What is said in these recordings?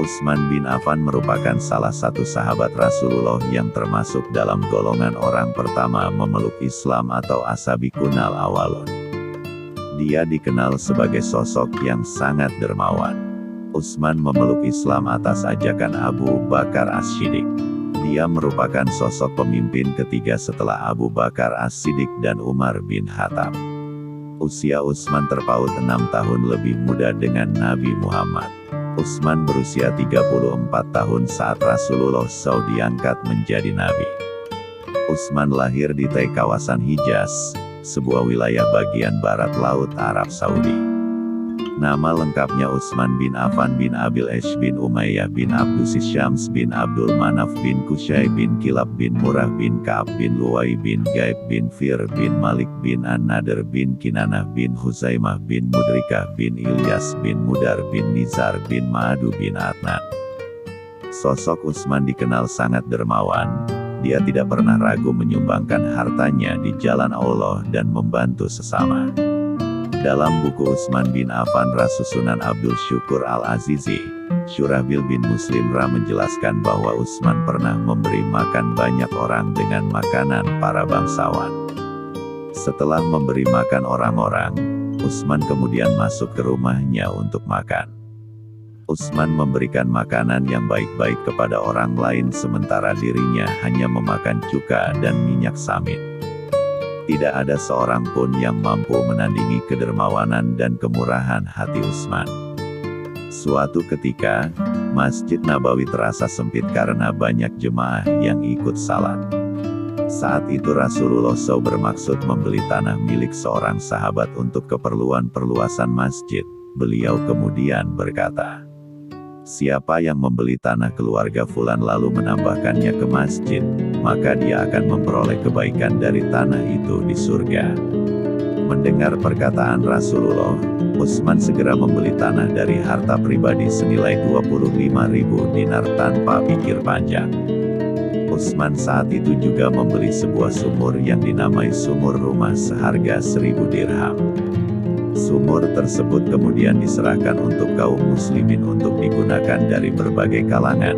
Utsman bin Affan merupakan salah satu sahabat Rasulullah yang termasuk dalam golongan orang pertama memeluk Islam atau as-sabiqunal awwalun. Dia dikenal sebagai sosok yang sangat dermawan. Utsman memeluk Islam atas ajakan Abu Bakar As-Siddiq. Dia merupakan sosok pemimpin ketiga setelah Abu Bakar As-Siddiq dan Umar bin Khattab. Usia Utsman terpaut 6 tahun lebih muda dengan Nabi Muhammad. Utsman berusia 34 tahun saat Rasulullah SAW diangkat menjadi nabi. Utsman lahir di kawasan Hijaz, sebuah wilayah bagian barat Laut Arab Saudi. Nama lengkapnya Utsman bin Affan bin Abil Ash bin Umayyah bin Abdusis Syams bin Abdul Manaf bin Qusay bin Kilab bin Murrah bin Ka'ab bin Luwai bin Gaib bin Fir bin Malik bin An-Nadir bin Kinanah bin Huzaimah bin Mudrikah bin Ilyas bin Mudar bin Nizar bin Ma'adu bin Adnan. Sosok Utsman dikenal sangat dermawan. Dia tidak pernah ragu menyumbangkan hartanya di jalan Allah dan membantu sesama. Dalam buku Utsman bin Affan Rasusunan Abdul Syukur Al-Azizi, Syurahbil bin Muslim Ra menjelaskan bahwa Utsman pernah memberi makan banyak orang dengan makanan para bangsawan. Setelah memberi makan orang-orang, Utsman kemudian masuk ke rumahnya untuk makan. Utsman memberikan makanan yang baik-baik kepada orang lain sementara dirinya hanya memakan cuka dan minyak samin. Tidak ada seorang pun yang mampu menandingi kedermawanan dan kemurahan hati Utsman. Suatu ketika, Masjid Nabawi terasa sempit karena banyak jemaah yang ikut salat. Saat itu Rasulullah SAW bermaksud membeli tanah milik seorang sahabat untuk keperluan perluasan masjid. Beliau kemudian berkata, "Siapa yang membeli tanah keluarga Fulan lalu menambahkannya ke masjid, maka dia akan memperoleh kebaikan dari tanah itu di surga." Mendengar perkataan Rasulullah, Utsman segera membeli tanah dari harta pribadi senilai 25.000 dinar tanpa pikir panjang. Utsman saat itu juga membeli sebuah sumur yang dinamai sumur rumah seharga 1.000 dirham. Sumur tersebut kemudian diserahkan untuk kaum muslimin untuk digunakan dari berbagai kalangan,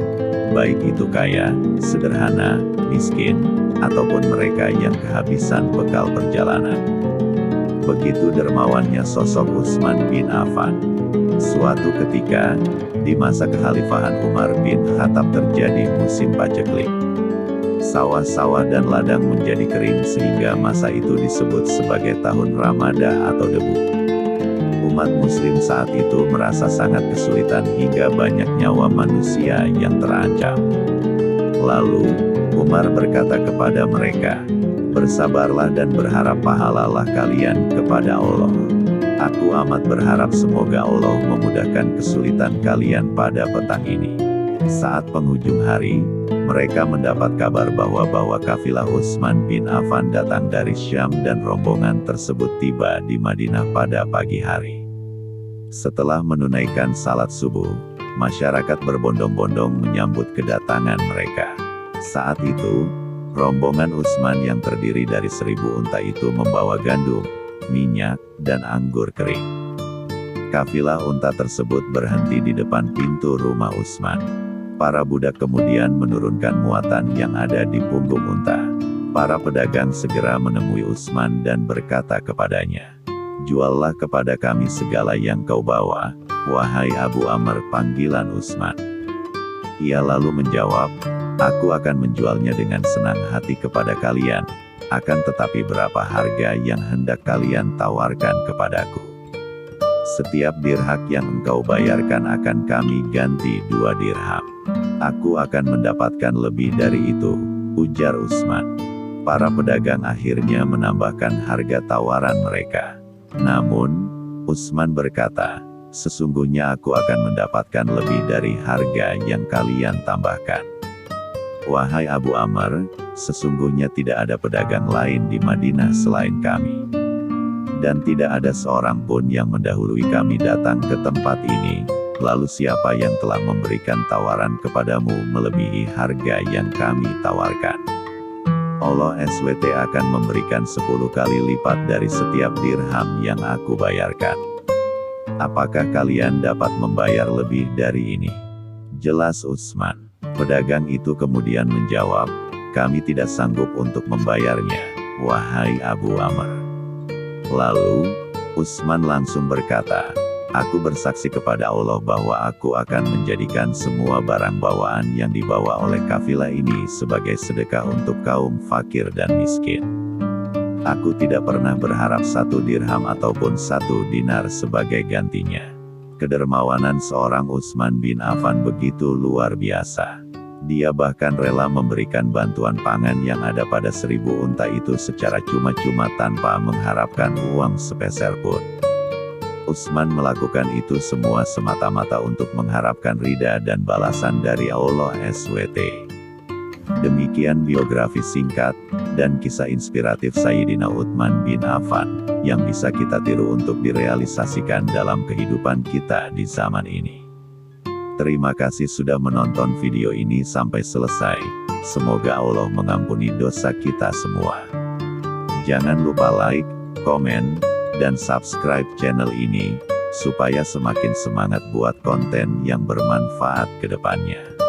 baik itu kaya, sederhana, miskin, ataupun mereka yang kehabisan bekal perjalanan. Begitu dermawannya sosok Utsman bin Affan. Suatu ketika, di masa kekhalifahan Umar bin Khattab terjadi musim paceklik. Sawah-sawah dan ladang menjadi kering sehingga masa itu disebut sebagai tahun Ramadah atau debu. Umat muslim saat itu merasa sangat kesulitan hingga banyak nyawa manusia yang terancam. Lalu, Umar berkata kepada mereka, "Bersabarlah dan berharap pahalalah kalian kepada Allah. Aku amat berharap semoga Allah memudahkan kesulitan kalian pada petang ini." Saat penghujung hari, mereka mendapat kabar bahwa kafilah Utsman bin Affan datang dari Syam dan rombongan tersebut tiba di Madinah pada pagi hari. Setelah menunaikan salat subuh, masyarakat berbondong-bondong menyambut kedatangan mereka. Saat itu, rombongan Utsman yang terdiri dari 1.000 unta itu membawa gandum, minyak, dan anggur kering. Kafilah unta tersebut berhenti di depan pintu rumah Utsman. Para budak kemudian menurunkan muatan yang ada di punggung unta. Para pedagang segera menemui Utsman dan berkata kepadanya, "Juallah kepada kami segala yang kau bawa, wahai Abu Amr," panggilan Utsman. Ia lalu menjawab, "Aku akan menjualnya dengan senang hati kepada kalian, akan tetapi berapa harga yang hendak kalian tawarkan kepadaku?" "Setiap dirham yang engkau bayarkan akan kami ganti 2 dirham. Aku akan mendapatkan lebih dari itu," ujar Utsman. Para pedagang akhirnya menambahkan harga tawaran mereka. Namun, Utsman berkata, "Sesungguhnya aku akan mendapatkan lebih dari harga yang kalian tambahkan. Wahai Abu Amr, sesungguhnya tidak ada pedagang lain di Madinah selain kami. Dan tidak ada seorang pun yang mendahului kami datang ke tempat ini, lalu siapa yang telah memberikan tawaran kepadamu melebihi harga yang kami tawarkan? Allah SWT akan memberikan 10 kali lipat dari setiap dirham yang aku bayarkan. Apakah kalian dapat membayar lebih dari ini?" jelas Utsman. Pedagang itu kemudian menjawab, kami tidak sanggup untuk membayarnya, wahai Abu Amr. Lalu, Utsman langsung berkata, aku bersaksi kepada Allah bahwa aku akan menjadikan semua barang bawaan yang dibawa oleh kafilah ini sebagai sedekah untuk kaum fakir dan miskin. Aku tidak pernah berharap 1 dirham ataupun 1 dinar sebagai gantinya. Kedermawanan seorang Utsman bin Affan begitu luar biasa. Dia bahkan rela memberikan bantuan pangan yang ada pada 1000 unta itu secara cuma-cuma tanpa mengharapkan uang sepeser pun. Utsman melakukan itu semua semata-mata untuk mengharapkan ridha dan balasan dari Allah SWT. Demikian biografi singkat dan kisah inspiratif Sayyidina Utsman bin Affan yang bisa kita tiru untuk direalisasikan dalam kehidupan kita di zaman ini. Terima kasih sudah menonton video ini sampai selesai. Semoga Allah mengampuni dosa kita semua. Jangan lupa like, komen, dan subscribe channel ini, supaya semakin semangat buat konten yang bermanfaat ke depannya.